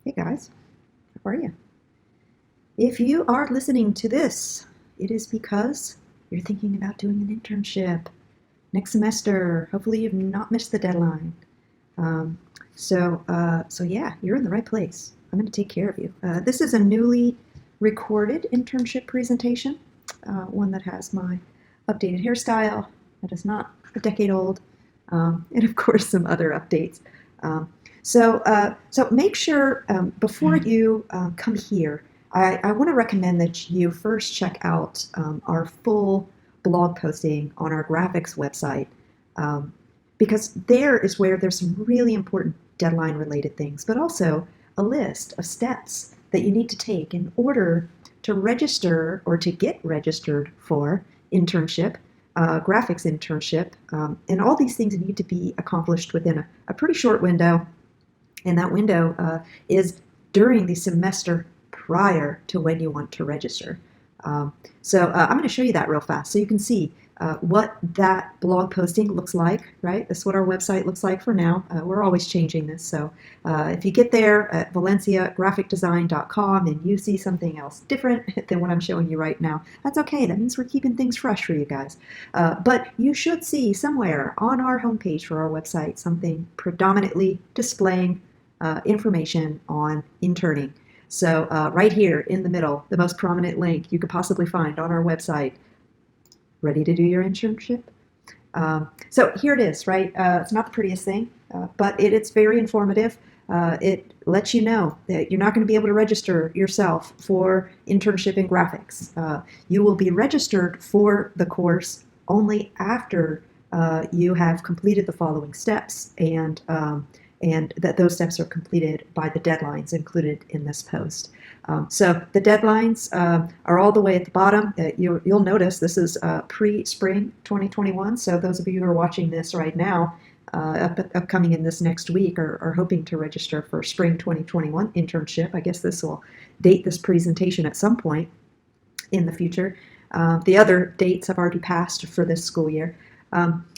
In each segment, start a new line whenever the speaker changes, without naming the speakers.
Hey guys, how are you? If you are listening to this, it is because you're thinking about doing an internship next semester. Hopefully, you've not missed the deadline. Um, so yeah, you're in the right place. I'm going to take care of you. This is a newly recorded internship presentation, one that has my updated hairstyle that is not a decade old, and of course some other updates. Um, so make sure before you come here, I want to recommend that you first check out our full blog posting on our graphics website. Um, because there is where there's some really important deadline related things, but also a list of steps that you need to take in order to register or to get registered for internship, graphics internship, and all these things need to be accomplished within a pretty short window, and that window is during the semester prior to when you want to register. I'm going to show you that real fast so you can see what that blog posting looks like, right? This is what our website looks like for now. We're always changing this. So if you get there at valenciagraphicdesign.com and you see something else different than what I'm showing you right now, that's okay. That means we're keeping things fresh for you guys. But you should see somewhere on our homepage for our website something predominantly displaying information on interning. So right here in the middle, the most prominent link you could possibly find on our website. Ready to do your internship? So here it is, right? It's not the prettiest thing, but it's very informative. It lets you know that you're not going to be able to register yourself for internship in graphics. You will be registered for the course only after you have completed the following steps, and that those steps are completed by the deadlines included in this post. So the deadlines are all the way at the bottom. You'll notice this is pre-spring 2021. So those of you who are watching this right now, upcoming in this next week, are hoping to register for spring 2021 internship. I guess this will date this presentation at some point in the future. The other dates have already passed for this school year.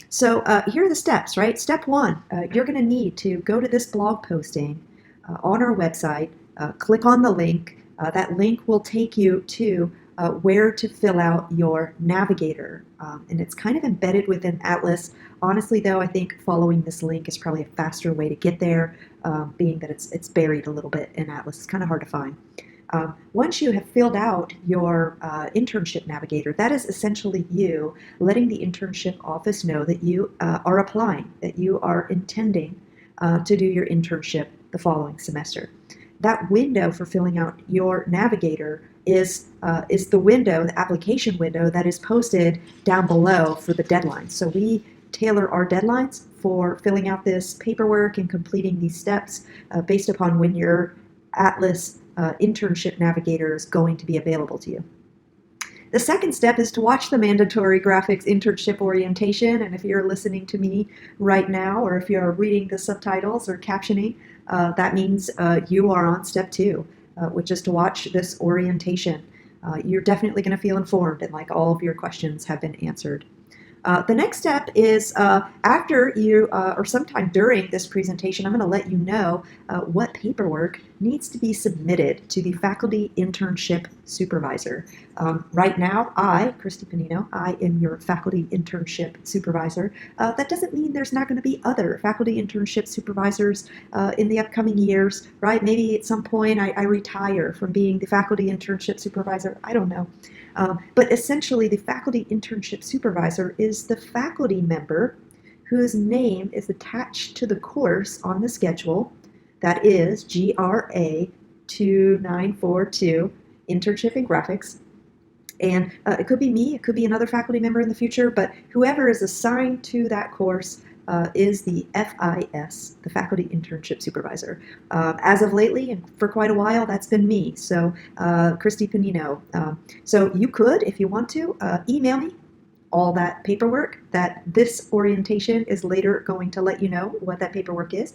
So here are the steps, right? Step one, you're going to need to go to this blog posting on our website, click on the link. That link will take you to where to fill out your navigator. And it's kind of embedded within Atlas. Honestly, though, I think following this link is probably a faster way to get there, being that it's buried a little bit in Atlas. It's kind of hard to find. Once you have filled out your internship navigator, that is essentially you letting the internship office know that you are applying, that you are intending to do your internship the following semester. That window for filling out your navigator is the window, the application window that is posted down below for the deadline. So we tailor our deadlines for filling out this paperwork and completing these steps based upon when your Atlas internship navigator is going to be available to you. The second step is to watch the mandatory graphics internship orientation. And if you're listening to me right now, or if you're reading the subtitles or captioning, that means you are on step two, which is to watch this orientation. You're definitely going to feel informed, and like all of your questions have been answered. The next step is after you, or sometime during this presentation, I'm going to let you know what paperwork needs to be submitted to the faculty internship supervisor. Right now, Christy Panino, I am your faculty internship supervisor. That doesn't mean there's not going to be other faculty internship supervisors in the upcoming years, right? Maybe at some point I retire from being the faculty internship supervisor. I don't know. But essentially, the faculty internship supervisor is the faculty member whose name is attached to the course on the schedule. That is GRA 2942, Internship in Graphics. And it could be me, it could be another faculty member in the future, but whoever is assigned to that course is the FIS, the Faculty Internship Supervisor. As of lately, and for quite a while, that's been me, so Christy Panino. So you could, if you want to, email me all that paperwork that this orientation is later going to let you know what that paperwork is.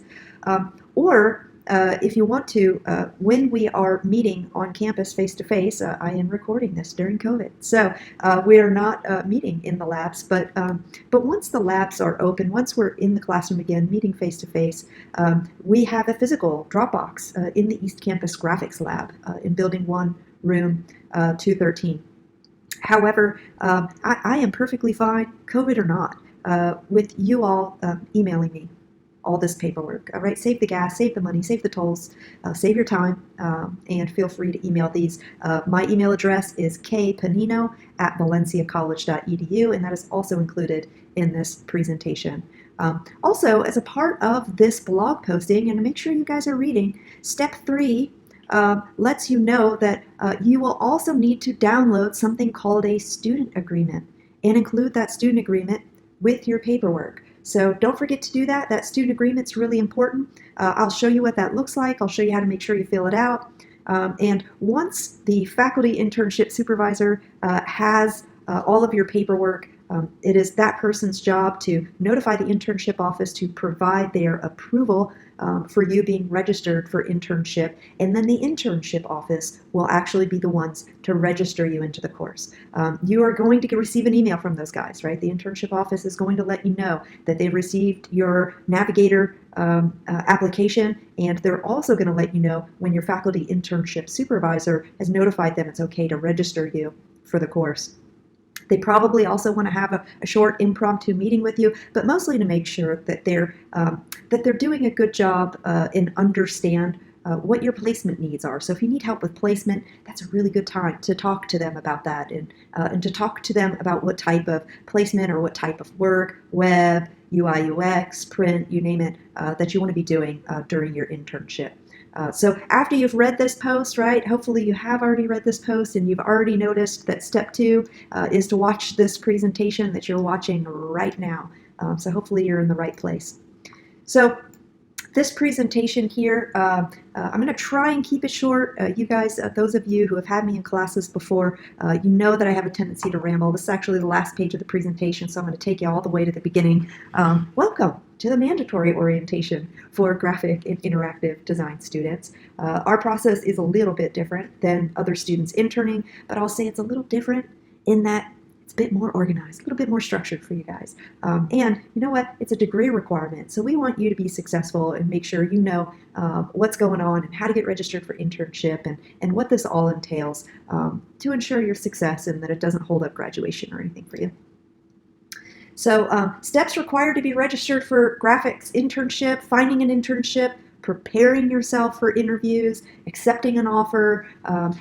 Or if you want to, when we are meeting on campus face-to-face, I am recording this during COVID, so we are not meeting in the labs, but once the labs are open, once we're in the classroom again, meeting face-to-face, we have a physical Dropbox in the East Campus Graphics Lab in Building 1, Room 213. However, I am perfectly fine, COVID or not, with you all emailing me all this paperwork. All right, save the gas, save the money, save the tolls, save your time, and feel free to email these. My email address is kpanino@valenciacollege.edu, and that is also included in this presentation. Also, as a part of this blog posting, and to make sure you guys are reading, step 3 lets you know that you will also need to download something called a student agreement and include that student agreement with your paperwork. So don't forget to do that. That student agreement's really important. I'll show you what that looks like. I'll show you how to make sure you fill it out. And once the faculty internship supervisor has all of your paperwork, it is that person's job to notify the internship office to provide their approval for you being registered for internship, and then the internship office will actually be the ones to register you into the course. You are going to receive an email from those guys, right? The internship office is going to let you know that they've received your Navigator application, and they're also going to let you know when your faculty internship supervisor has notified them it's okay to register you for the course. They probably also want to have a short impromptu meeting with you, but mostly to make sure that they're doing a good job and understand what your placement needs are. So if you need help with placement, that's a really good time to talk to them about that, and to talk to them about what type of placement or what type of work, web, UI, UX, print, you name it, that you want to be doing during your internship. So after you've read this post, right, hopefully you have already read this post and you've already noticed that step 2 is to watch this presentation that you're watching right now. So hopefully you're in the right place. So this presentation here, I'm going to try and keep it short. You guys, those of you who have had me in classes before, you know that I have a tendency to ramble. This is actually the last page of the presentation, so I'm going to take you all the way to the beginning. Welcome to the mandatory orientation for graphic and interactive design students. Our process is a little bit different than other students interning, but I'll say it's a little different in that it's a bit more organized, a little bit more structured for you guys. And you know what? It's a degree requirement, so we want you to be successful and make sure you know what's going on and how to get registered for internship and what this all entails to ensure your success and that it doesn't hold up graduation or anything for you. So steps required to be registered for graphics internship, finding an internship, preparing yourself for interviews, accepting an offer.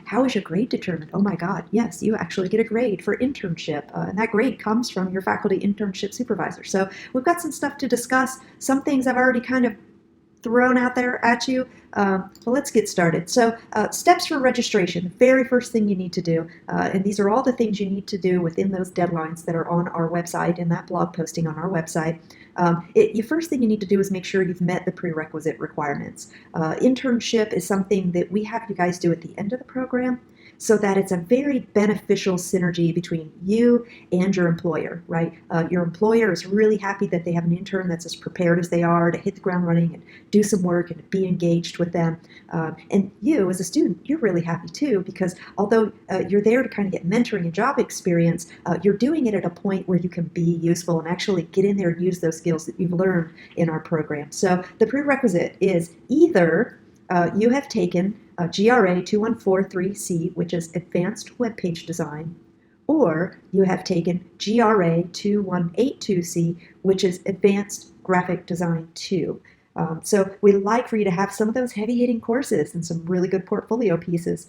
How is your grade determined? Oh my God, yes, you actually get a grade for internship, and that grade comes from your faculty internship supervisor. So we've got some stuff to discuss. Some things I've already kind of thrown out there at you. Well, let's get started. So steps for registration, the very first thing you need to do, and these are all the things you need to do within those deadlines that are on our website, in that blog posting on our website. The first thing you need to do is make sure you've met the prerequisite requirements. Internship is something that we have you guys do at the end of the program, so that it's a very beneficial synergy between you and your employer, right? Your employer is really happy that they have an intern that's as prepared as they are to hit the ground running and do some work and be engaged with them. And you, as a student, you're really happy too, because although you're there to kind of get mentoring and job experience, you're doing it at a point where you can be useful and actually get in there and use those skills that you've learned in our program. So the prerequisite is either you have taken GRA 2143C, which is Advanced Web Page Design, or you have taken GRA 2182C, which is Advanced Graphic Design 2. So we'd like for you to have some of those heavy-hitting courses and some really good portfolio pieces.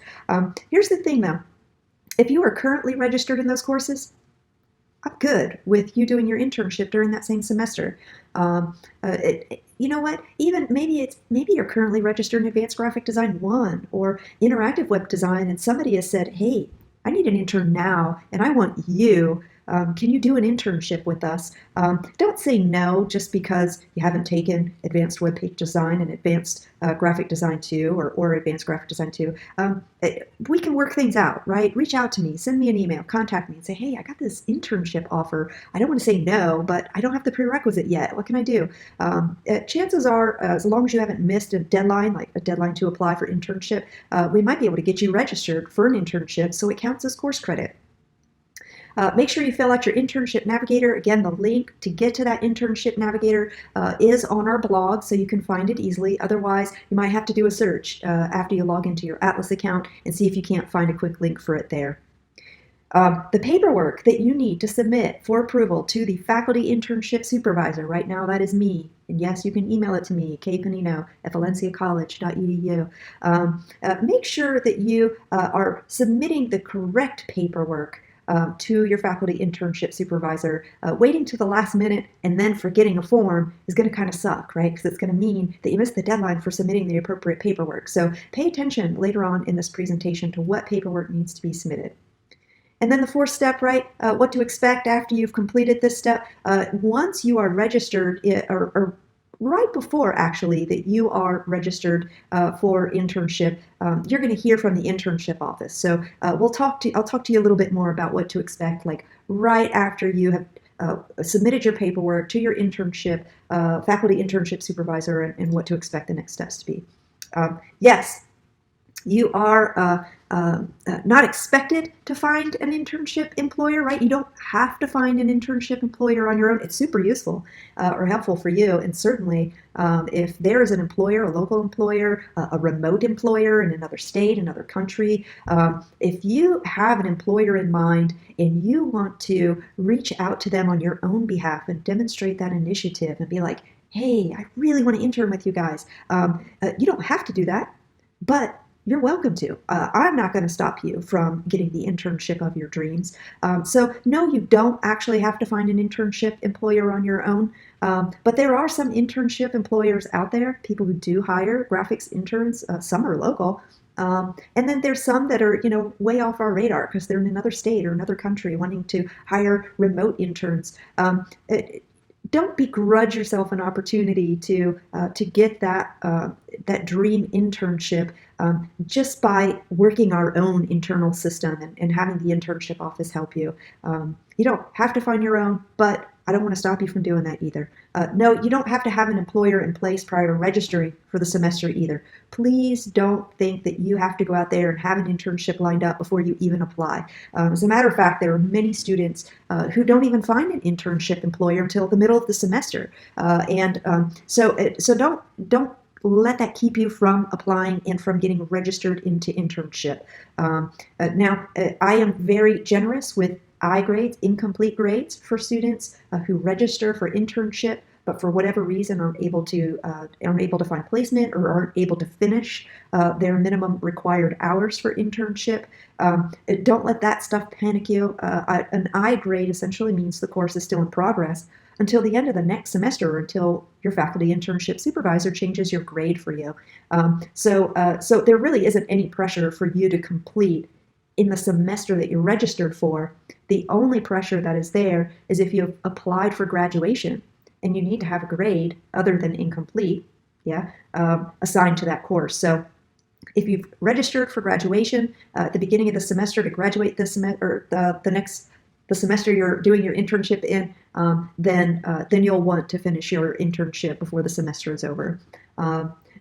Here's the thing, though. If you are currently registered in those courses, I'm good with you doing your internship during that same semester. You know what? Even maybe you're currently registered in Advanced Graphic Design 1 or Interactive Web Design, and somebody has said, "Hey, I need an intern now, and I want you Can you do an internship with us? Don't say no just because you haven't taken advanced web page design and advanced graphic design 2 or advanced graphic design 2. We can work things out, right? Reach out to me, send me an email, contact me and say, hey, I got this internship offer. I don't want to say no, but I don't have the prerequisite yet. What can I do? Chances are, as long as you haven't missed a deadline, like a deadline to apply for internship, we might be able to get you registered for an internship so it counts as course credit. Make sure you fill out your internship navigator. Again, the link to get to that internship navigator is on our blog, so you can find it easily. Otherwise, you might have to do a search after you log into your Atlas account and see if you can't find a quick link for it there. The paperwork that you need to submit for approval to the faculty internship supervisor, right now that is me. And yes, you can email it to me, kpanino@valenciacollege.edu. Make sure that you are submitting the correct paperwork to your faculty internship supervisor. Waiting to the last minute and then forgetting a form is going to kind of suck, right? Because it's going to mean that you missed the deadline for submitting the appropriate paperwork. So pay attention later on in this presentation to what paperwork needs to be submitted. And then the fourth step, right, what to expect after you've completed this step. Once you are registered, or right before actually that you are registered for internship, you're going to hear from the internship office. So I'll talk to you a little bit more about what to expect, like right after you have submitted your paperwork to your internship, faculty internship supervisor, and what to expect the next steps to be. Yes, you are not expected to find an internship employer, right? You don't have to find an internship employer on your own. It's super useful or helpful for you. And certainly if there is an employer, a local employer, a remote employer in another state, another country, if you have an employer in mind and you want to reach out to them on your own behalf and demonstrate that initiative and be like, hey, I really want to intern with you guys. You don't have to do that, but you're welcome to. I'm not going to stop you from getting the internship of your dreams. So no, you don't actually have to find an internship employer on your own. But there are some internship employers out there, people who do hire graphics interns. Some are local. And then there's some that are, way off our radar because they're in another state or another country wanting to hire remote interns. Don't begrudge yourself an opportunity to get that dream internship just by working our own internal system and having the internship office help you. You don't have to find your own, but I don't want to stop you from doing that either. No, you don't have to have an employer in place prior to registering for the semester either. Please don't think that you have to go out there and have an internship lined up before you even apply. As a matter of fact, there are many students who don't even find an internship employer until the middle of the semester. So don't let that keep you from applying and from getting registered into internship. Now, I am very generous with I grades, incomplete grades for students who register for internship, but for whatever reason aren't able to find placement or aren't able to finish their minimum required hours for internship. Don't let that stuff panic you. An I grade essentially means the course is still in progress until the end of the next semester or until your faculty internship supervisor changes your grade for you. So there really isn't any pressure for you to complete in the semester that you're registered for. The only pressure that is there is if you've applied for graduation and you need to have a grade other than incomplete, assigned to that course. So if you've registered for graduation at the beginning of the semester to graduate this semester, or the semester you're doing your internship in, then you'll want to finish your internship before the semester is over.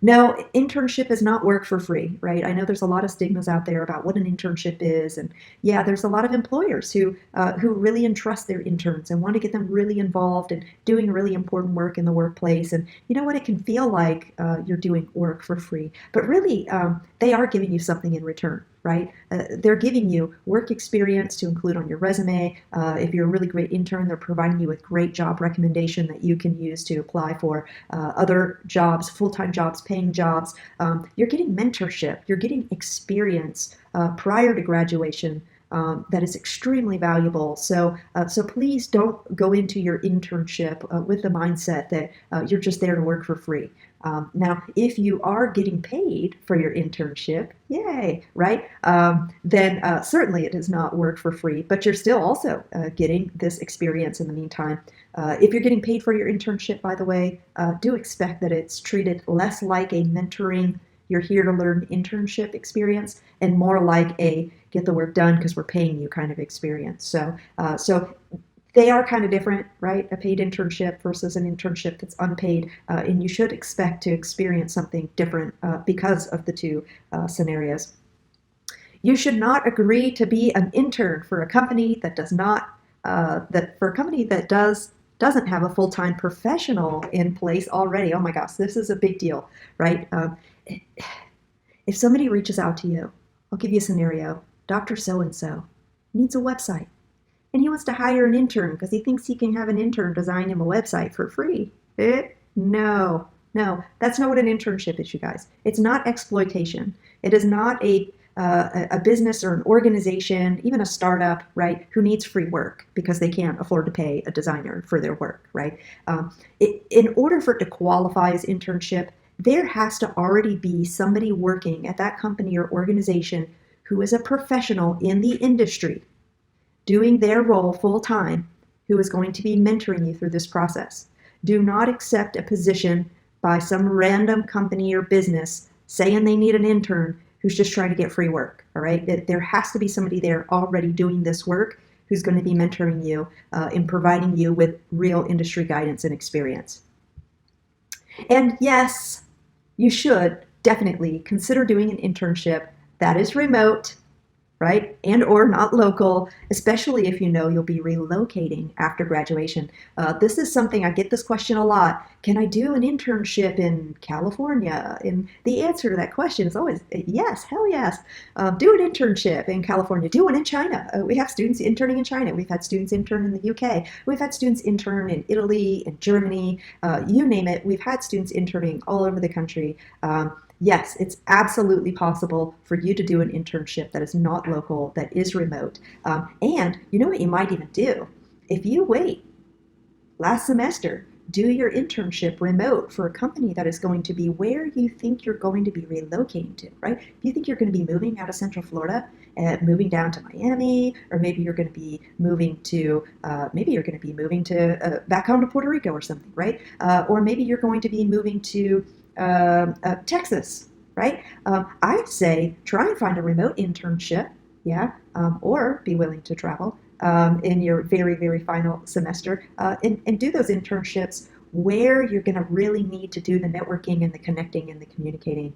No, internship is not work for free, right? I know there's a lot of stigmas out there about what an internship is, and yeah, there's a lot of employers who really entrust their interns and want to get them really involved in doing really important work in the workplace. And you know what? It can feel like you're doing work for free, but really they are giving you something in return, right? They're giving you work experience to include on your resume. If you're a really great intern, they're providing you with great job recommendation that you can use to apply for other jobs, full-time jobs, paying jobs. You're getting mentorship. You're getting experience prior to graduation that is extremely valuable. So please don't go into your internship with the mindset that you're just there to work for free. Now, if you are getting paid for your internship, yay, right? Then certainly it does not work for free, but you're still also getting this experience in the meantime. If you're getting paid for your internship, by the way, do expect that it's treated less like a mentoring, you're here to learn internship experience and more like a get the work done because we're paying you kind of experience. So they are kind of different, right? A paid internship versus an internship that's unpaid, and you should expect to experience something different because of the two scenarios. You should not agree to be an intern for a company that does not that for a company that doesn't have a full-time professional in place already. Oh my gosh, this is a big deal, right? If somebody reaches out to you, I'll give you a scenario. Dr. So-and-so needs a website, and he wants to hire an intern because he thinks he can have an intern design him a website for free. No, no, that's not what an internship is, you guys. It's not exploitation. It is not a business or an organization, even a startup, right, who needs free work because they can't afford to pay a designer for their work, right? In order for it to qualify as internship, there has to already be somebody working at that company or organization who is a professional in the industry doing their role full time, who is going to be mentoring you through this process. Do not accept a position by some random company or business saying they need an intern who's just trying to get free work, all right? There has to be somebody there already doing this work who's going to be mentoring you and providing you with real industry guidance and experience. And yes, you should definitely consider doing an internship that is remote, right? And or not local, especially if you know you'll be relocating after graduation. This is something, I get this question a lot. Can I do an internship in California? And the answer to that question is always yes, hell yes. Do an internship in California. Do one in China. We have students interning in China. We've had students intern in the UK. We've had students intern in Italy, in Germany, you name it. We've had students interning all over the country. Yes, it's absolutely possible for you to do an internship that is not local, that is remote. And you know what you might even do? If you wait last semester, do your internship remote for a company that is going to be where you think you're going to be relocating to, right? If you think you're going to be moving out of Central Florida and moving down to Miami, or maybe you're going to be moving to back home to Puerto Rico or something, right? Or maybe you're going to be moving to Texas, right? I say try and find a remote internship, yeah, or be willing to travel in your very, very final semester and do those internships where you're going to really need to do the networking and the connecting and the communicating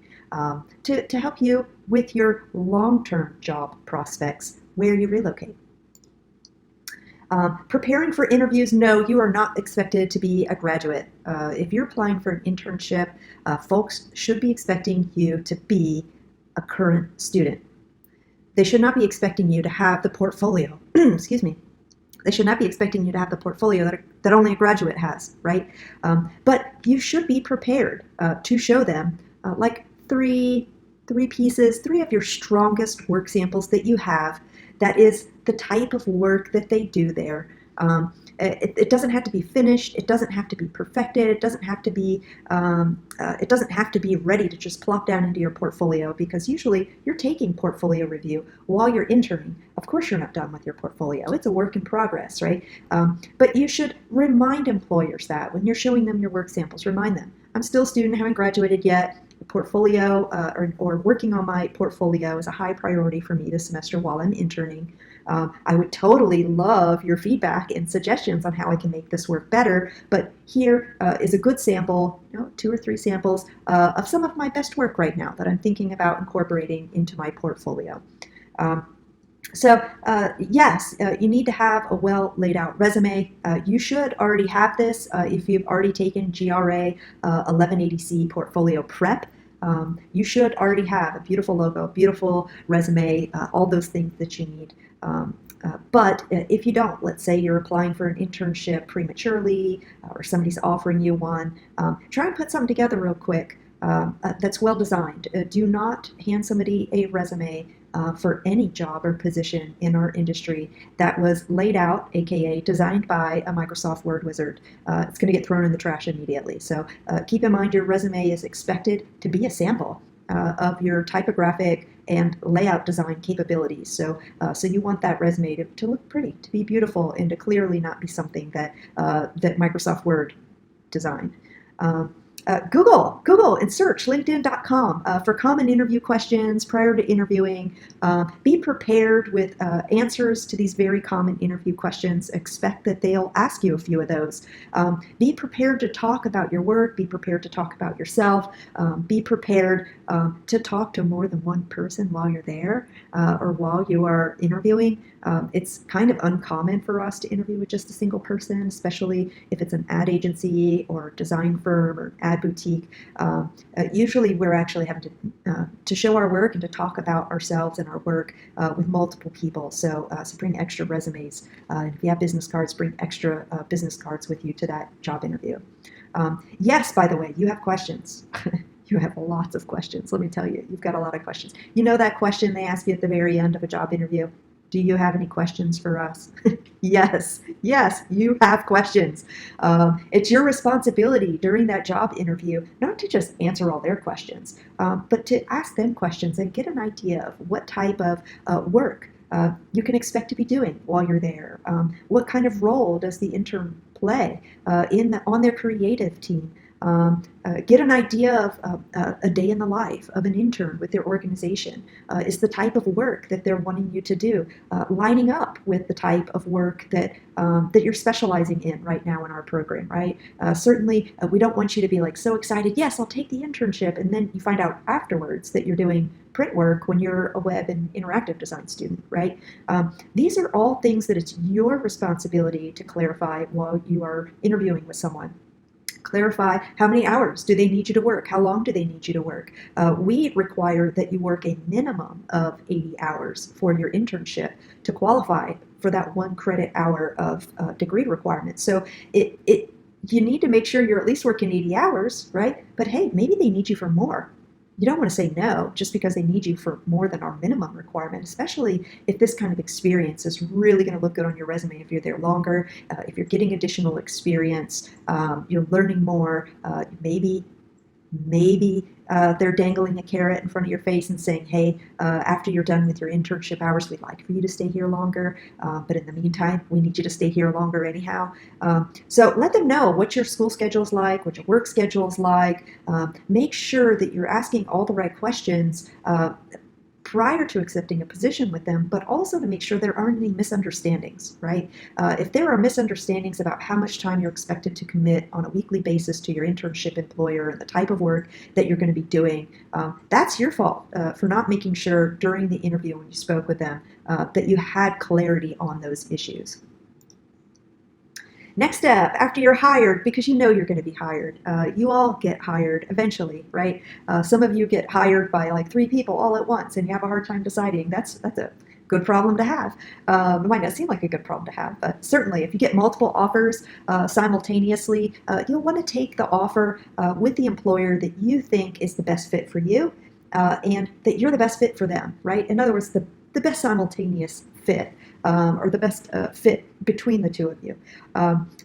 to help you with your long-term job prospects where you relocate. Preparing for interviews, no, you are not expected to be a graduate. If you're applying for an internship, folks should be expecting you to be a current student. They should not be expecting you to have the portfolio, excuse me, they should not be expecting you to have the portfolio that only a graduate has, right? But you should be prepared to show them like three pieces, three of your strongest work samples that you have. That is the type of work that they do there. It doesn't have to be finished. It doesn't have to be perfected. It doesn't have to be. It doesn't have to be ready to just plop down into your portfolio because usually you're taking portfolio review while you're interning. Of course, you're not done with your portfolio. It's a work in progress, right? But you should remind employers that when you're showing them your work samples, remind them, I'm still a student, haven't graduated yet. Portfolio or working on my portfolio is a high priority for me this semester while I'm interning. I would totally love your feedback and suggestions on how I can make this work better, but here is a good sample, 2 or 3 samples of some of my best work right now that I'm thinking about incorporating into my portfolio. Yes, you need to have a well laid out resume. You should already have this if you've already taken GRA 1180C portfolio prep. You should already have a beautiful logo, beautiful resume, all those things that you need. But if you don't, let's say you're applying for an internship prematurely or somebody's offering you one, try and put something together real quick that's well designed. Do not hand somebody a resume for any job or position in our industry that was laid out, aka designed by a Microsoft Word wizard. It's going to get thrown in the trash immediately. So keep in mind your resume is expected to be a sample of your typographic and layout design capabilities. So you want that resume to look pretty, to be beautiful, and to clearly not be something that Microsoft Word designed. Google and search LinkedIn.com for common interview questions prior to interviewing. Be prepared with answers to these very common interview questions. Expect that they'll ask you a few of those. Be prepared to talk about your work. Be prepared to talk about yourself. Be prepared to talk to more than one person while you're there or while you are interviewing. It's kind of uncommon for us to interview with just a single person, especially if it's an ad agency or design firm or ad boutique. Usually we're actually having to show our work and to talk about ourselves and our work with multiple people. So bring extra resumes. If you have business cards, bring extra business cards with you to that job interview. Yes, by the way, you have questions. You have lots of questions. Let me tell you, you've got a lot of questions. You know that question they ask you at the very end of a job interview? Do you have any questions for us? Yes, you have questions. It's your responsibility during that job interview not to just answer all their questions, but to ask them questions and get an idea of what type of work you can expect to be doing while you're there. What kind of role does the intern play on their creative team? Get an idea of a day in the life of an intern with their organization. Is the type of work that they're wanting you to do lining up with the type of work that you're specializing in right now in our program, right? Certainly, we don't want you to be like so excited, yes, I'll take the internship, and then you find out afterwards that you're doing print work when you're a web and interactive design student, right? These are all things that it's your responsibility to clarify while you are interviewing with someone. Clarify how many hours do they need you to work? How long do they need you to work? We require that you work a minimum of 80 hours for your internship to qualify for that 1 credit hour of degree requirement. So you need to make sure you're at least working 80 hours, right? But hey, maybe they need you for more. You don't want to say no just because they need you for more than our minimum requirement, especially if this kind of experience is really going to look good on your resume if you're there longer, if you're getting additional experience, you're learning more, maybe they're dangling a carrot in front of your face and saying, hey, after you're done with your internship hours, we'd like for you to stay here longer, but in the meantime, we need you to stay here longer anyhow. So let them know what your school schedule is like, what your work schedule is like. Make sure that you're asking all the right questions prior to accepting a position with them, but also to make sure there aren't any misunderstandings, right? If there are misunderstandings about how much time you're expected to commit on a weekly basis to your internship employer and the type of work that you're going to be doing, that's your fault for not making sure during the interview when you spoke with them that you had clarity on those issues. Next step, after you're hired, because you know you're going to be hired, you all get hired eventually, right? Some of you get hired by like 3 people all at once, and you have a hard time deciding. That's a good problem to have. It might not seem like a good problem to have, but certainly if you get multiple offers simultaneously, you'll want to take the offer with the employer that you think is the best fit for you and that you're the best fit for them, right? In other words, the best simultaneous fit. Or the best fit between the two of you.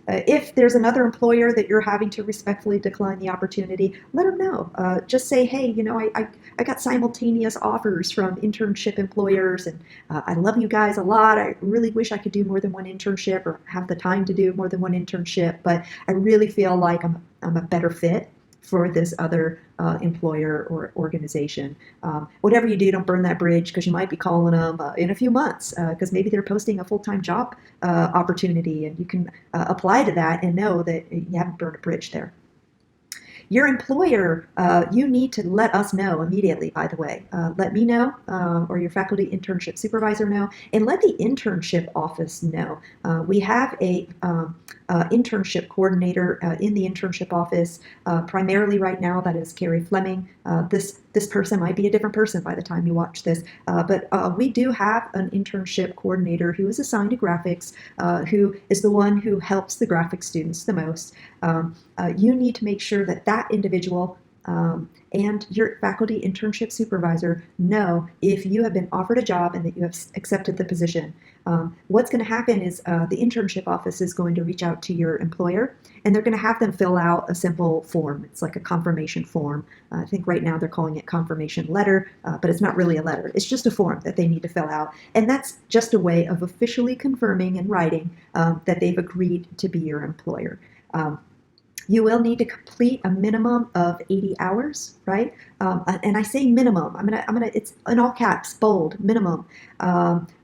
If there's another employer that you're having to respectfully decline the opportunity, let them know. Just say, hey, you know, I got simultaneous offers from internship employers, and I love you guys a lot. I really wish I could do more than one internship or have the time to do more than one internship, but I really feel like I'm a better fit for this other employer or organization. Whatever you do, don't burn that bridge, because you might be calling them in a few months because maybe they're posting a full-time job opportunity, and you can apply to that and know that you haven't burned a bridge there. Your employer, you need to let us know immediately, by the way. Let me know, or your faculty internship supervisor know, and let the internship office know. We have a internship coordinator in the internship office. Primarily right now, that is Carrie Fleming. This person might be a different person by the time you watch this, but we do have an internship coordinator who is assigned to graphics, who is the one who helps the graphics students the most. You need to make sure that that individual and your faculty internship supervisor know if you have been offered a job and that you have accepted the position. What's going to happen is the internship office is going to reach out to your employer, and they're going to have them fill out a simple form. It's like a confirmation form. I think right now they're calling it confirmation letter, but it's not really a letter. It's just a form that they need to fill out. And that's just a way of officially confirming in writing that they've agreed to be your employer. You will need to complete a minimum of 80 hours, right? And I say minimum. It's in all caps, bold, minimum,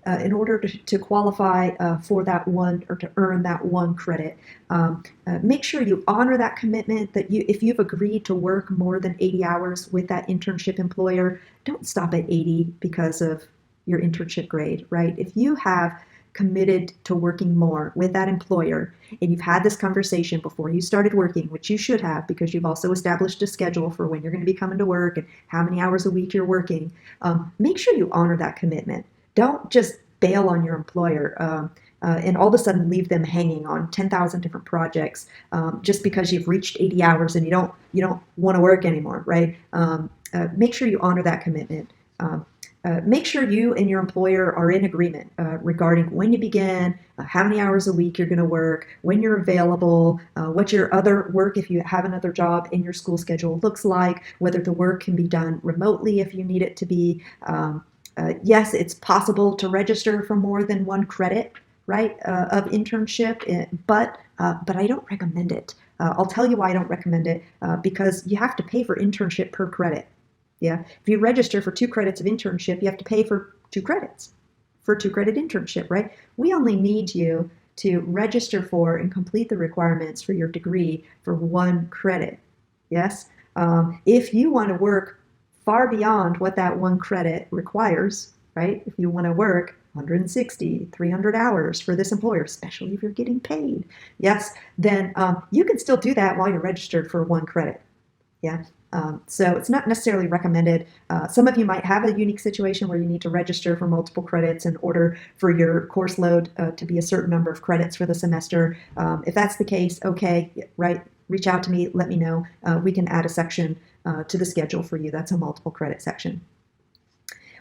in order to qualify for that one or to earn that one credit. Make sure you honor that commitment. That if you've agreed to work more than 80 hours with that internship employer, don't stop at 80 because of your internship grade, right? If you have committed to working more with that employer and you've had this conversation before you started working, which you should have because you've also established a schedule for when you're going to be coming to work and how many hours a week you're working, make sure you honor that commitment. Don't just bail on your employer and all of a sudden leave them hanging on 10,000 different projects just because you've reached 80 hours and you don't want to work anymore, right? Make sure you honor that commitment. Make sure you and your employer are in agreement regarding when you begin, how many hours a week you're going to work, when you're available, what your other work, if you have another job in your school schedule, looks like, whether the work can be done remotely if you need it to be. Yes, it's possible to register for more than one credit, right, of internship, but I don't recommend it. I'll tell you why I don't recommend it, because you have to pay for internship per credit. Yeah, if you register for 2 credits of internship, you have to pay for 2 credits for a 2-credit internship, right? We only need you to register for and complete the requirements for your degree for 1 credit. Yes, if you want to work far beyond what that 1 credit requires, right? If you want to work 160, 300 hours for this employer, especially if you're getting paid, yes, then you can still do that while you're registered for 1 credit. Yeah. So it's not necessarily recommended. Some of you might have a unique situation where you need to register for multiple credits in order for your course load to be a certain number of credits for the semester. If that's the case, okay, right, reach out to me, let me know. We can add a section to the schedule for you. That's a multiple credit section.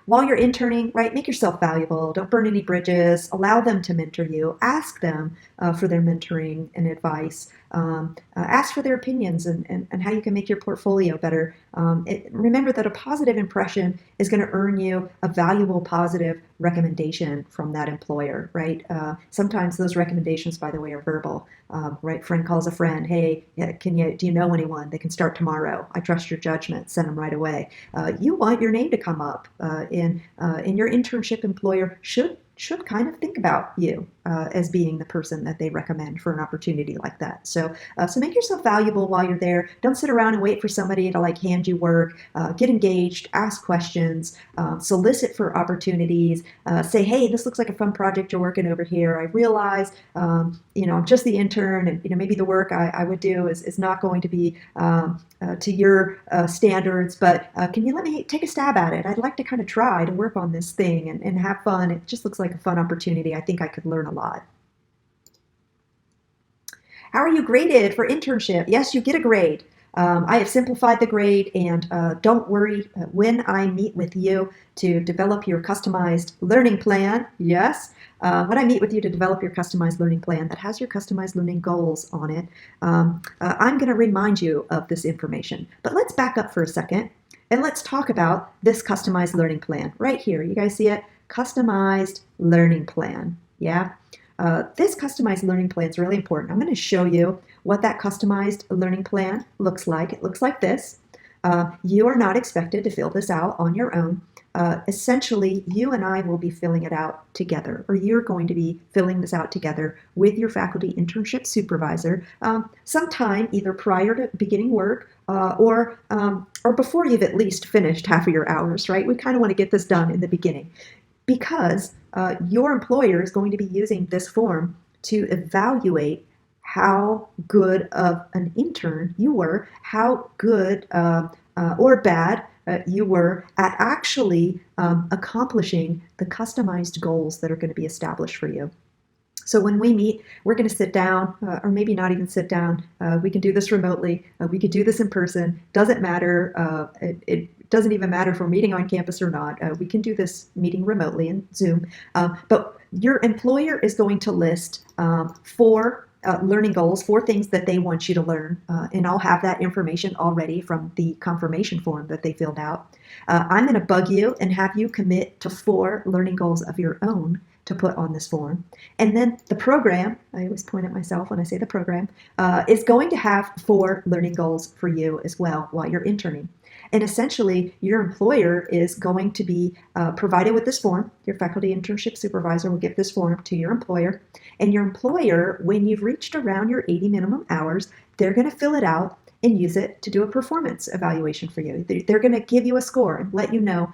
While you're interning, right, make yourself valuable. Don't burn any bridges. Allow them to mentor you. Ask them for their mentoring and advice. Ask for their opinions and how you can make your portfolio better. Remember that a positive impression is going to earn you a valuable positive recommendation from that employer, right? Sometimes those recommendations, by the way, are verbal, right? Friend calls a friend, hey, do you know anyone? They can start tomorrow. I trust your judgment. Send them right away. You want your name to come up, and your internship employer should kind of think about you as being the person that they recommend for an opportunity like that. So make yourself valuable while you're there. Don't sit around and wait for somebody to like hand you work. Get engaged, ask questions, solicit for opportunities. Say, hey, this looks like a fun project you're working over here. I realize, I'm just the intern, and maybe the work I would do is not going to be to your standards, but can you let me take a stab at it? I'd like to kind of try to work on this thing and have fun. It just looks like a fun opportunity. I think I could learn a lot. How are you graded for internship? Yes, you get a grade. I have simplified the grade, and don't worry when I meet with you to develop your customized learning plan. Yes, when I meet with you to develop your customized learning plan that has your customized learning goals on it, I'm going to remind you of this information. But let's back up for a second and let's talk about this customized learning plan right here. You guys see it? Customized learning plan. Yeah. This customized learning plan is really important. I'm going to show you what that customized learning plan looks like. It looks like this. You are not expected to fill this out on your own. Essentially, you and I will be filling it out together, or you're going to be filling this out together with your faculty internship supervisor sometime either prior to beginning work or before you've at least finished half of your hours, right? We kind of want to get this done in the beginning, because your employer is going to be using this form to evaluate how good of an intern you were, how good or bad you were at actually accomplishing the customized goals that are going to be established for you. So when we meet, we're going to sit down, or maybe not even sit down. We can do this remotely. We could do this in person. Doesn't matter. It doesn't even matter if we're meeting on campus or not. We can do this meeting remotely in Zoom. But your employer is going to list four learning goals, four things that they want you to learn, and I'll have that information already from the confirmation form that they filled out. I'm going to bug you and have you commit to four learning goals of your own to put on this form. And then the program, I always point at myself when I say the program, is going to have four learning goals for you as well while you're interning. And essentially, your employer is going to be provided with this form. Your faculty internship supervisor will give this form to your employer. And your employer, when you've reached around your 80 minimum hours, they're going to fill it out and use it to do a performance evaluation for you. They're going to give you a score and let you know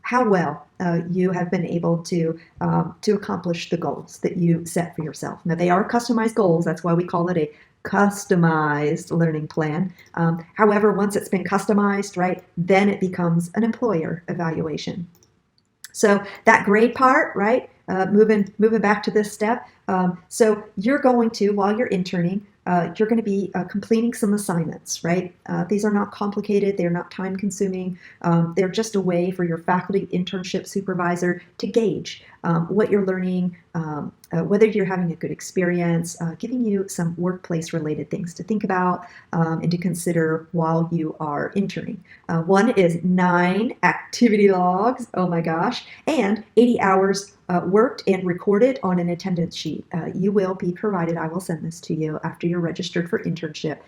how well you have been able to accomplish the goals that you set for yourself. Now, they are customized goals. That's why we call it a customized learning plan. However, once it's been customized, right, then it becomes an employer evaluation. So that grade part, right, moving back to this step. So you're going to, while you're interning, you're going to be completing some assignments, right? These are not complicated. They're not time consuming. They're just a way for your faculty internship supervisor to gauge what you're learning, whether you're having a good experience, giving you some workplace related things to think about and to consider while you are interning. One is 9 activity logs, oh my gosh, and 80 hours worked and recorded on an attendance sheet. You will be provided, I will send this to you after you're registered for internship.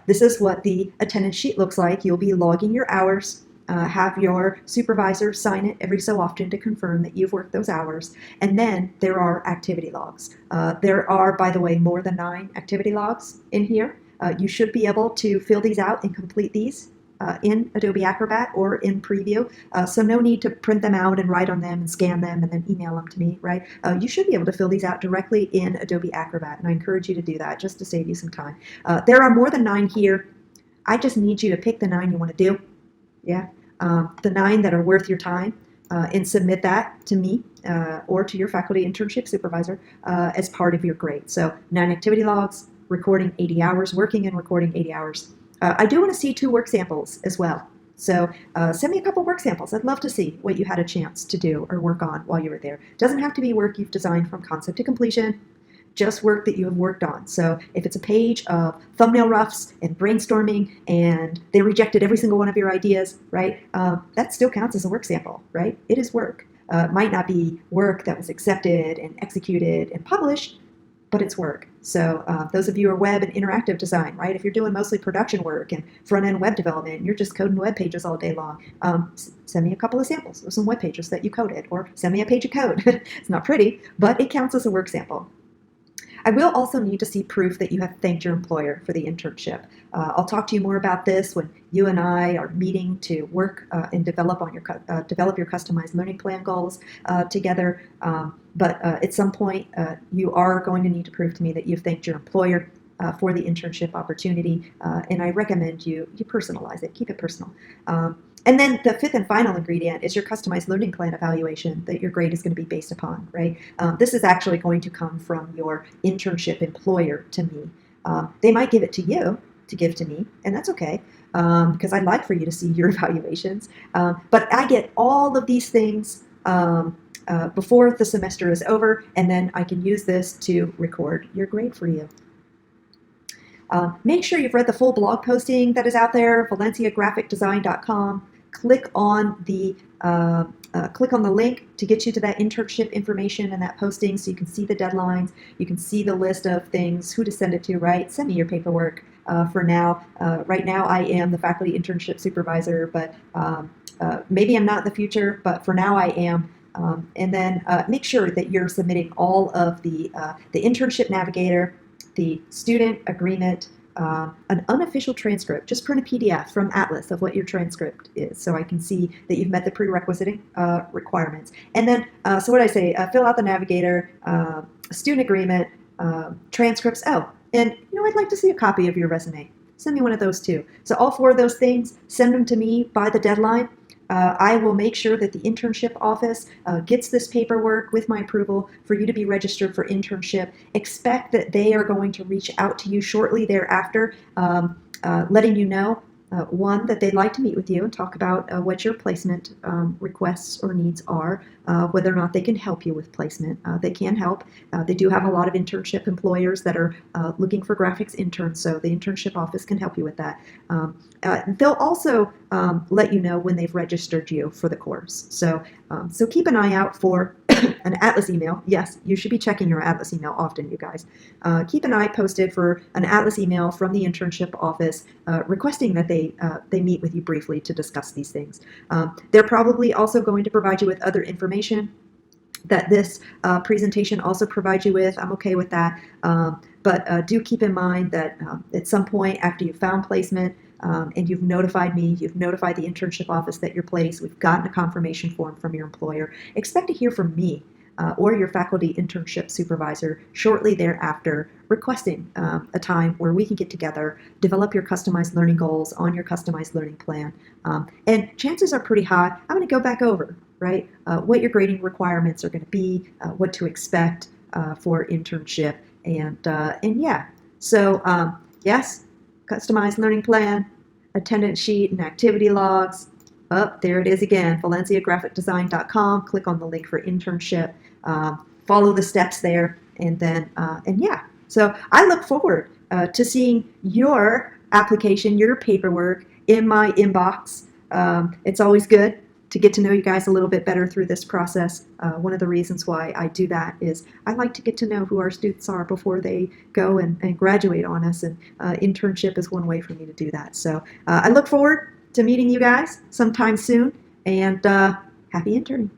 This is what the attendance sheet looks like. You'll be logging your hours. Have your supervisor sign it every so often to confirm that you've worked those hours. And then there are activity logs. There are, by the way, more than 9 activity logs in here. You should be able to fill these out and complete these in Adobe Acrobat or in Preview. So no need to print them out and write on them and scan them and then email them to me, right? You should be able to fill these out directly in Adobe Acrobat, and I encourage you to do that just to save you some time. There are more than 9 here. I just need you to pick the 9 you want to do. Yeah. The 9 that are worth your time, and submit that to me or to your faculty internship supervisor as part of your grade. So 9 activity logs, recording 80 hours, working and recording 80 hours. I do want to see 2 work samples as well. So send me a couple work samples. I'd love to see what you had a chance to do or work on while you were there. It doesn't have to be work you've designed from concept to completion. Just work that you have worked on. So if it's a page of thumbnail roughs and brainstorming and they rejected every single one of your ideas, right, that still counts as a work sample, right? It is work. It might not be work that was accepted and executed and published, but it's work. So those of you who are web and interactive design, right, if you're doing mostly production work and front-end web development and you're just coding web pages all day long, send me a couple of samples of some web pages that you coded, or send me a page of code. It's not pretty, but it counts as a work sample. I will also need to see proof that you have thanked your employer for the internship. I'll talk to you more about this when you and I are meeting to work and develop your customized learning plan goals together. But at some point, you are going to need to prove to me that you've thanked your employer for the internship opportunity, and I recommend you personalize it, keep it personal. And then the 5th and final ingredient is your customized learning plan evaluation that your grade is going to be based upon, right? This is actually going to come from your internship employer to me. They might give it to you to give to me, and that's okay, because I'd like for you to see your evaluations. But I get all of these things before the semester is over, and then I can use this to record your grade for you. Make sure you've read the full blog posting that is out there, valenciagraphicdesign.com. Click on the link to get you to that internship information and that posting so you can see the deadlines, you can see the list of things, who to send it to, right? Send me your paperwork for now. Right now I am the faculty internship supervisor, but maybe I'm not in the future, but for now I am. And then make sure that you're submitting all of the internship navigator, the student agreement, an unofficial transcript. Just print a PDF from Atlas of what your transcript is so I can see that you've met the prerequisite requirements. And then, so what I say, fill out the navigator, student agreement, transcripts. Oh, and I'd like to see a copy of your resume. Send me one of those too. So all 4 of those things, send them to me by the deadline. I will make sure that the internship office gets this paperwork with my approval for you to be registered for internship. Expect that they are going to reach out to you shortly thereafter, letting you know, one, that they'd like to meet with you and talk about what your placement requests or needs are, whether or not they can help you with placement. They can help. They do have a lot of internship employers that are looking for graphics interns, so the internship office can help you with that. They'll also let you know when they've registered you for the course. So keep an eye out for an Atlas email. Yes, you should be checking your Atlas email often, you guys. Keep an eye posted for an Atlas email from the internship office requesting that they meet with you briefly to discuss these things. They're probably also going to provide you with other information that this presentation also provides you with. I'm okay with that. But do keep in mind that at some point after you've found placement, and you've notified me, you've notified the internship office that you're placed, we've gotten a confirmation form from your employer, expect to hear from me or your faculty internship supervisor shortly thereafter requesting a time where we can get together, develop your customized learning goals on your customized learning plan. And chances are pretty high, I'm going to go back over, right, what your grading requirements are going to be, what to expect for internship, and yeah. So yes, customized learning plan, attendance sheet, and activity logs. Oh, there it is again, valenciagraphicdesign.com. Click on the link for internship. Follow the steps there, and then, and yeah. So I look forward to seeing your application, your paperwork in my inbox. It's always good to get to know you guys a little bit better through this process. One of the reasons why I do that is I like to get to know who our students are before they go and graduate on us, and internship is one way for me to do that. So I look forward to meeting you guys sometime soon, and happy interning.